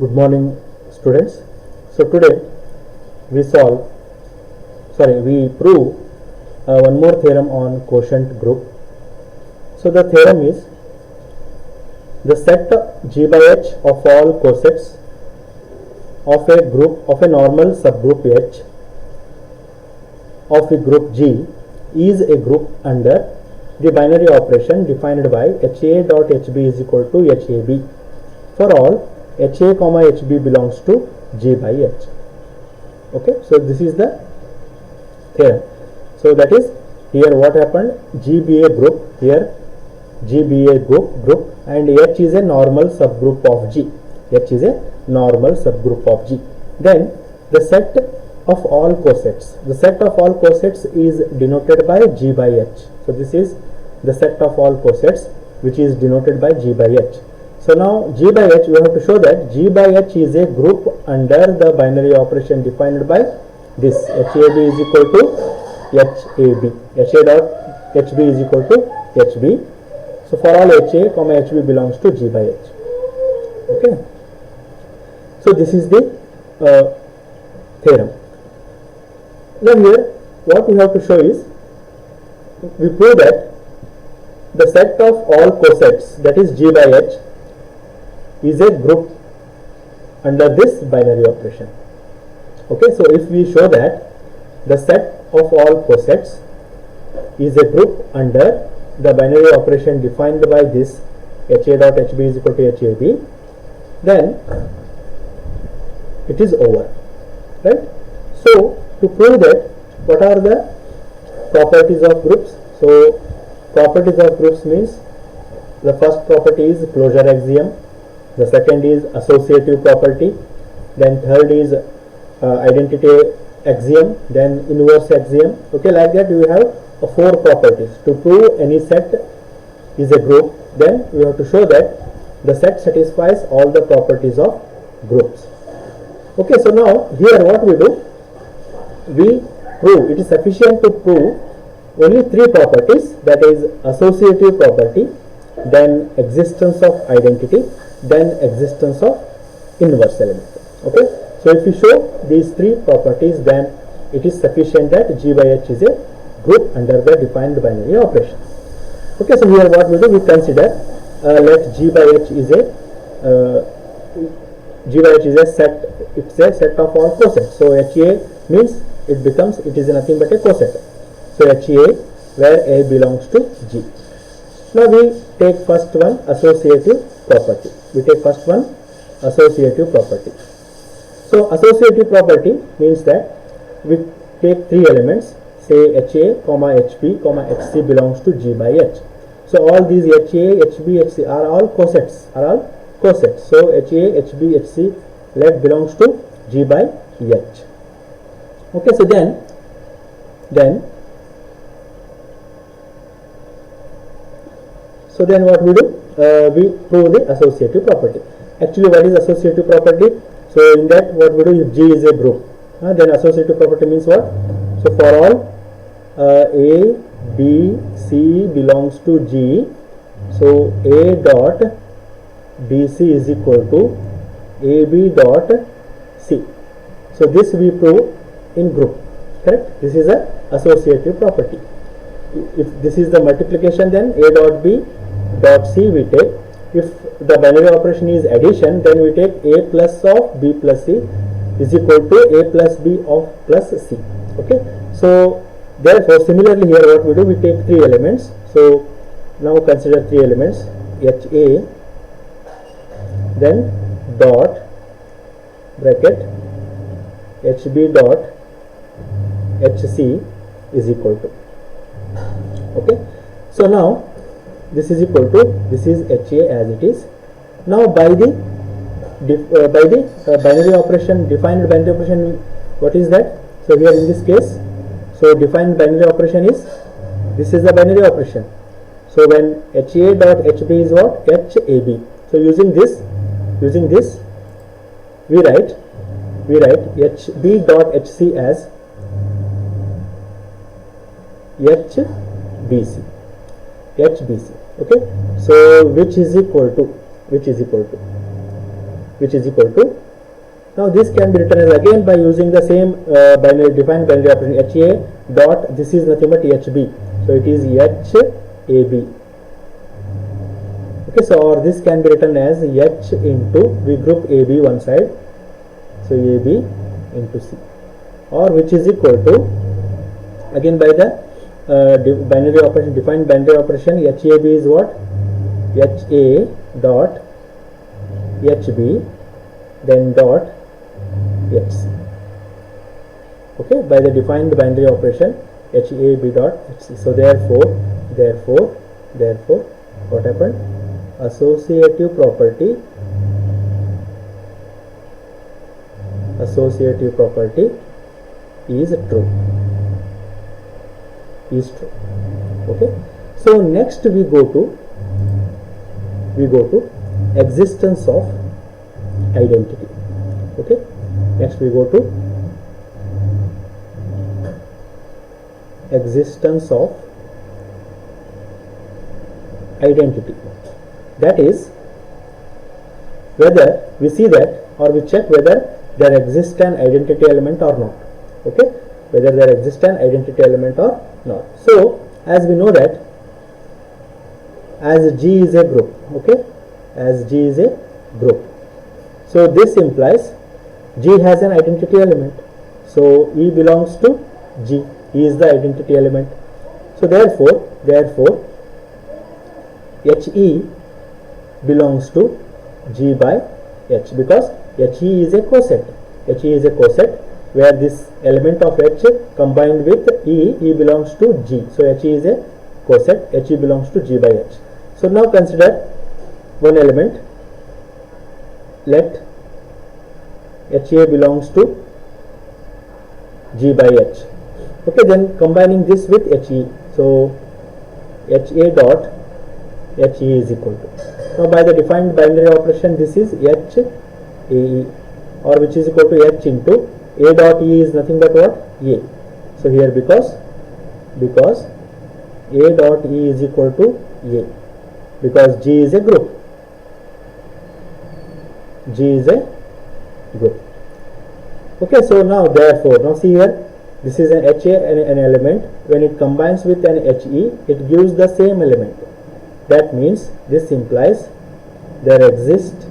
Good morning, students. So today we prove one more theorem on quotient group. So the theorem is the set G by H of all cosets of a group of a normal subgroup H of a group G is a group under the binary operation defined by HA dot HB is equal to HAB for all HA comma HB belongs to G by H. Okay, so this is the theorem. So that is, here what happened, G be a group, here G be a group and H is a normal subgroup of G. H is a normal subgroup of G. Then the set of all cosets. The set of all cosets is denoted by G by H. So this is the set of all cosets which is denoted by G by H. So now G by H, we have to show that G by H is a group under the binary operation defined by this HAB is equal to HAB. HA dot HB is equal to HB. So for all HA comma HB belongs to G by H. Okay. So this is the theorem. Now here what we have to show is, we prove that the set of all cosets, that is G by H, is a group under this binary operation. Okay, so if we show that the set of all cosets is a group under the binary operation defined by this HA dot HB is equal to HAB, then it is over, right? So to prove that, what are the properties of groups? So properties of groups means, the first property is closure axiom, the second is associative property, then third is identity axiom, then inverse axiom. Okay, like that we have four properties. To prove any set is a group, then we have to show that the set satisfies all the properties of groups. Okay, so now here what we do, we prove, it is sufficient to prove only three properties, that is associative property, then existence of identity, then existence of inverse element. Okay, so if we show these three properties, then it is sufficient that G by H is a group under the defined binary operation. Okay, so here what we do, we consider let G by H is a set, it's a set of all cosets. So HA means it is nothing but a coset. So HA where A belongs to G. Now we take first one, associative property. We take first one, associative property. So associative property means that we take three elements, say HA, HB, HC belongs to G by H. So all these HA, HB, HC are all cosets. So HA, HB, HC let belongs to G by H. Okay, so then what we do, we prove the associative property. Actually, what is associative property? So in that what we do, if G is a group, then associative property means what? So for all A, B, C belongs to G, so A dot BC is equal to AB dot C. So this we prove in group, correct? This is a associative property. If this is the multiplication, then A dot B dot C we take. If the binary operation is addition, then we take A plus of B plus C is equal to A plus B of plus C. Okay, so therefore similarly here what we do, we take three elements. So now consider three elements, HA, then dot bracket HB dot HC is equal to. Okay, so now this is equal to, this is HA as it is. Now by the binary operation, defined binary operation, what is that? So here in this case, so defined binary operation is, this is the binary operation. So when HA dot HB is what? HAB. So using this we write HB dot HC as HBC. Okay, so which is equal to which is equal to, now this can be written as again by using the same defined binary operation HA dot, this is nothing but HB, so it is HAB. Okay, so or this can be written as H into, we group AB one side, so AB into C, or which is equal to, again by the binary operation, defined binary operation, HAB is what? HA dot HB then dot HC. Okay, by the defined binary operation HAB dot HC. So therefore what happened? Associative property is true. Okay, so next we go to existence of identity. Okay, next we go to existence of identity, that is whether we see that, or we check whether there exists an identity element or not. Okay, whether there exists an identity element or not. So as we know that as G is a group, okay, as G is a group, so this implies G has an identity element, so E belongs to G, E is the identity element. So therefore HE belongs to G by H, because HE is a coset. HE is a coset where this element of H combined with E belongs to G. So HE is a coset, HE belongs to G by H. So now consider one element, let HA belongs to G by H. Okay, then combining this with HE, so HA dot HE is equal to, now by the defined binary operation this is HAE, or which is equal to H into A dot E is nothing but what? A. So here because A dot E is equal to A, because G is a group. Okay, so now therefore, now see here, this is an HA and an element, when it combines with an HE, it gives the same element. That means this implies there exists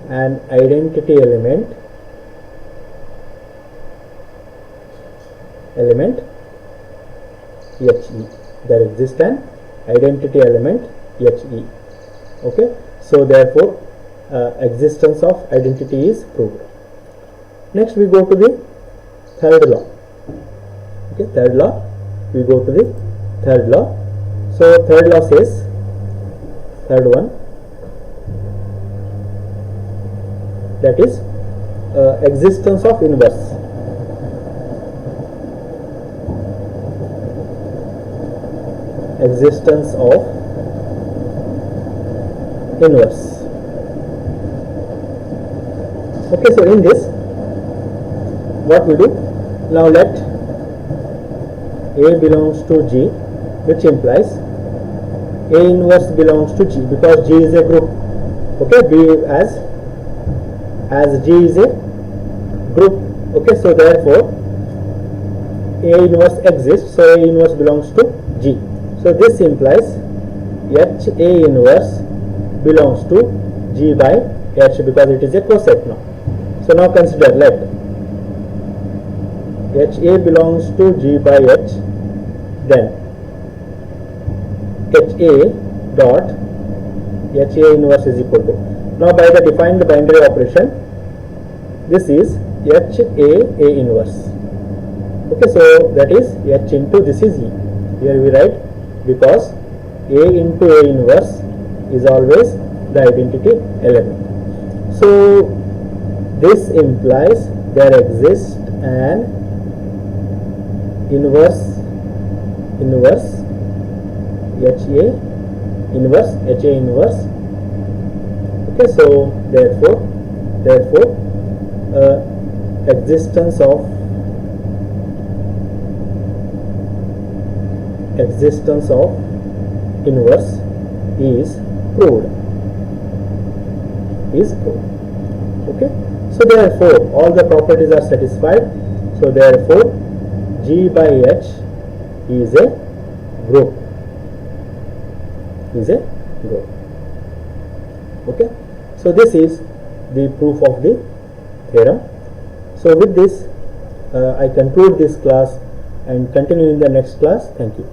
an identity element HE. There exists an identity element HE. Okay, so therefore existence of identity is proved. Next we go to the third law. Okay, third law, we go to the third law. So third law says, third one, that is existence of inverse. Existence of inverse. Okay, so in this what we do, now let A belongs to G, which implies A inverse belongs to G, because G is a group. Okay, B as G is a group. Okay, so therefore A inverse exists, so A inverse belongs to G. So this implies HA inverse belongs to G by H, because it is a coset now. So now consider, let HA belongs to G by H, then HA dot HA inverse is equal to, now by the defined binary operation, this is HA inverse. Okay, so that is H into, this is E. Here we write, because A into A inverse is always the identity element. So this implies there exists an inverse HA inverse. Okay, so therefore existence of inverse is proved. is group. Okay, so therefore all the properties are satisfied. So therefore G by H is a group. Okay, so this is the proof of the theorem. So with this I conclude this class and continue in the next class. Thank you.